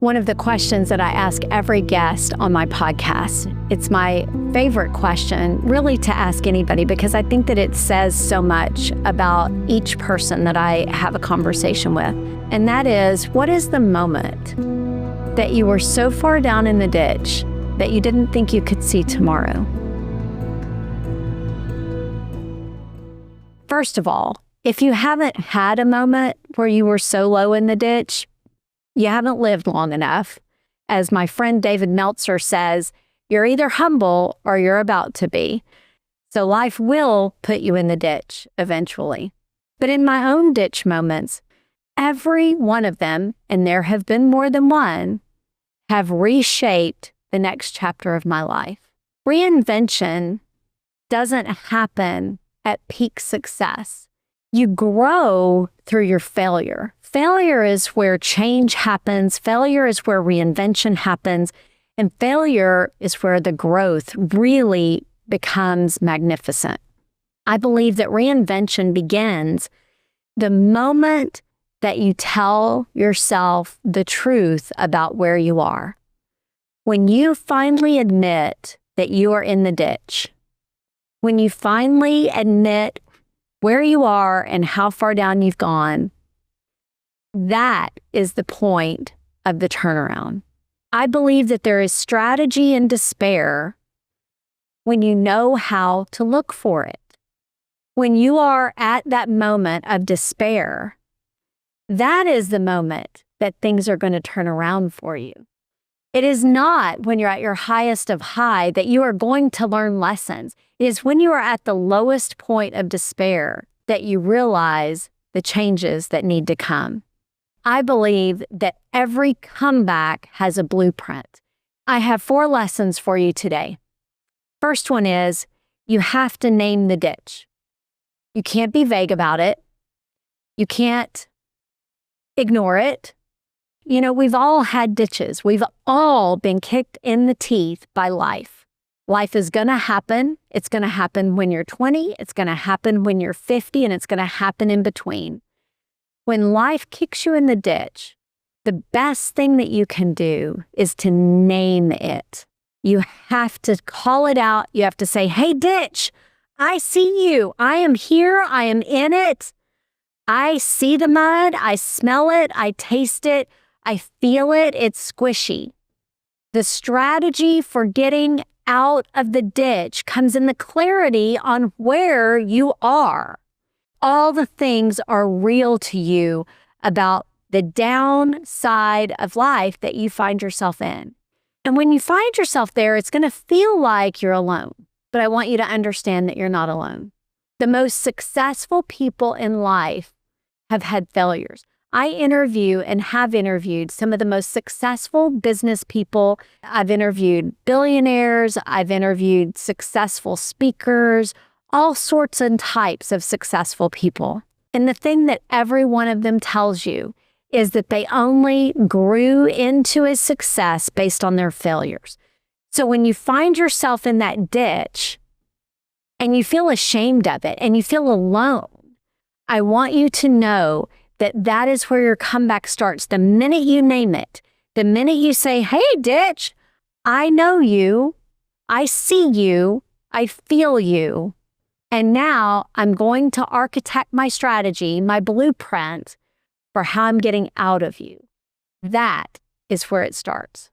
One of the questions that I ask every guest on my podcast, it's my favorite question really to ask anybody because I think that it says so much about each person that I have a conversation with. And that is, what is the moment that you were so far down in the ditch that you didn't think you could see tomorrow? First of all, if you haven't had a moment where you were so low in the ditch, you haven't lived long enough. As my friend David Meltzer says, you're either humble or you're about to be. So life will put you in the ditch eventually. But in my own ditch moments, every one of them, and there have been more than one, have reshaped the next chapter of my life. Reinvention doesn't happen at peak success. You grow through your failure. Failure is where change happens. Failure is where reinvention happens. And failure is where the growth really becomes magnificent. I believe that reinvention begins the moment that you tell yourself the truth about where you are. When you finally admit that you are in the ditch, when you finally admit where you are and how far down you've gone, that is the point of the turnaround. I believe that there is strategy in despair when you know how to look for it. When you are at that moment of despair, that is the moment that things are going to turn around for you. It is not when you're at your highest of high that you are going to learn lessons. It is when you are at the lowest point of despair that you realize the changes that need to come. I believe that every comeback has a blueprint. I have 4 lessons for you today. First one is you have to name the ditch. You can't be vague about it. You can't ignore it. You know, we've all had ditches. We've all been kicked in the teeth by life. Life is going to happen. It's going to happen when you're 20. It's going to happen when you're 50, and it's going to happen in between. When life kicks you in the ditch, the best thing that you can do is to name it. You have to call it out. You have to say, hey, ditch, I see you. I am here. I am in it. I see the mud. I smell it. I taste it. I feel it. It's squishy. The strategy for getting out of the ditch comes in the clarity on where you are. All the things are real to you about the downside of life that you find yourself in. And when you find yourself there, it's going to feel like you're alone. But I want you to understand that you're not alone. The most successful people in life have had failures. I interview and have interviewed some of the most successful business people. I've interviewed billionaires. I've interviewed successful speakers, all sorts and types of successful people. And the thing that every one of them tells you is that they only grew into a success based on their failures. So when you find yourself in that ditch and you feel ashamed of it and you feel alone, I want you to know that that is where your comeback starts. The minute you name it, the minute you say, hey, ditch, I know you, I see you, I feel you, and now I'm going to architect my strategy, my blueprint for how I'm getting out of you. That is where it starts.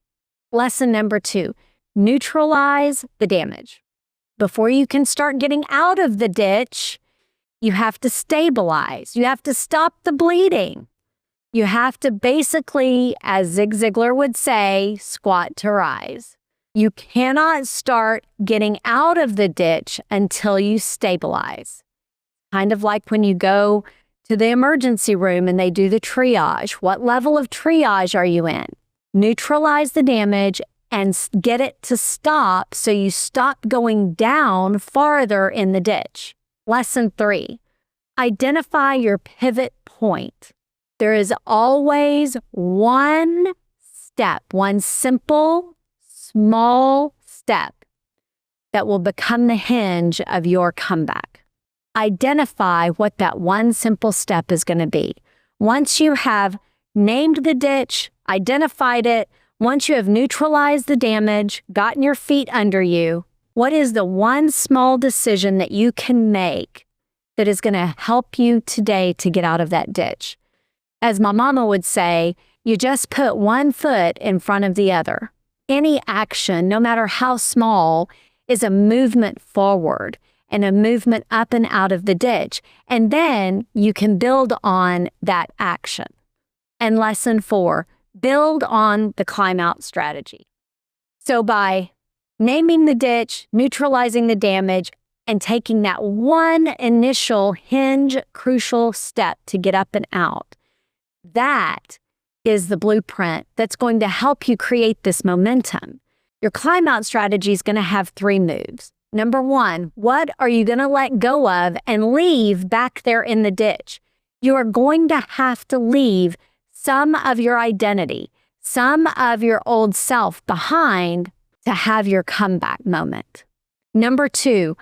Lesson number 2, neutralize the damage. Before you can start getting out of the ditch, you have to stabilize. You have to stop the bleeding. You have to basically, as Zig Ziglar would say, squat to rise. You cannot start getting out of the ditch until you stabilize. Kind of like when you go to the emergency room and they do the triage. What level of triage are you in? Neutralize the damage and get it to stop so you stop going down farther in the ditch. Lesson 3, identify your pivot point. There is always one step, one simple, small step that will become the hinge of your comeback. Identify what that one simple step is going to be. Once you have named the ditch, identified it, once you have neutralized the damage, gotten your feet under you, what is the one small decision that you can make that is going to help you today to get out of that ditch? As my mama would say, you just put one foot in front of the other. Any action, no matter how small, is a movement forward and a movement up and out of the ditch. And then you can build on that action. And lesson 4, build on the climb out strategy. So by naming the ditch, neutralizing the damage, and taking that one initial crucial step to get up and out, that is the blueprint that's going to help you create this momentum. Your climb out strategy is going to have 3 moves. Number 1, what are you going to let go of and leave back there in the ditch? You are going to have to leave some of your identity, some of your old self behind to have your comeback moment. Number 2,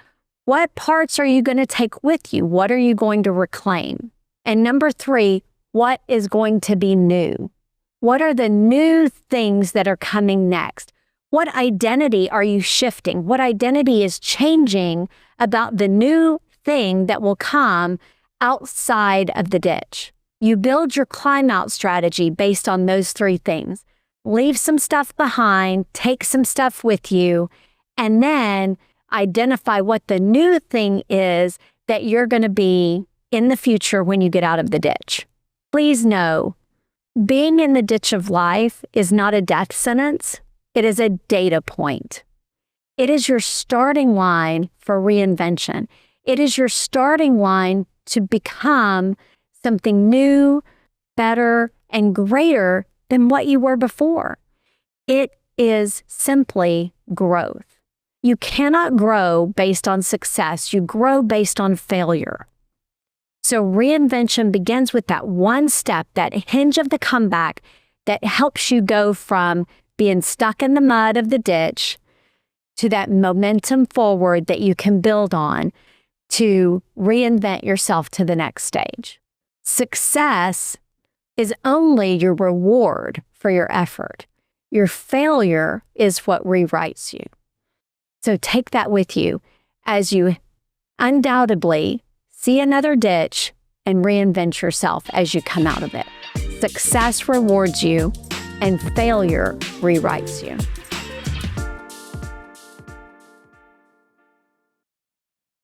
what parts are you going to take with you? What are you going to reclaim? And number 3, what is going to be new? What are the new things that are coming next? What identity are you shifting? What identity is changing about the new thing that will come outside of the ditch? You build your climb out strategy based on those 3 things. Leave some stuff behind, take some stuff with you, and then identify what the new thing is that you're going to be in the future when you get out of the ditch. Please know, being in the ditch of life is not a death sentence. It is a data point. It is your starting line for reinvention. It is your starting line to become something new, better, and greater than what you were before. It is simply growth. You cannot grow based on success. You grow based on failure. So reinvention begins with that one step, that hinge of the comeback that helps you go from being stuck in the mud of the ditch to that momentum forward that you can build on to reinvent yourself to the next stage. Success is only your reward for your effort. Your failure is what rewrites you. So take that with you as you undoubtedly see another ditch and reinvent yourself as you come out of it. Success rewards you and failure rewrites you.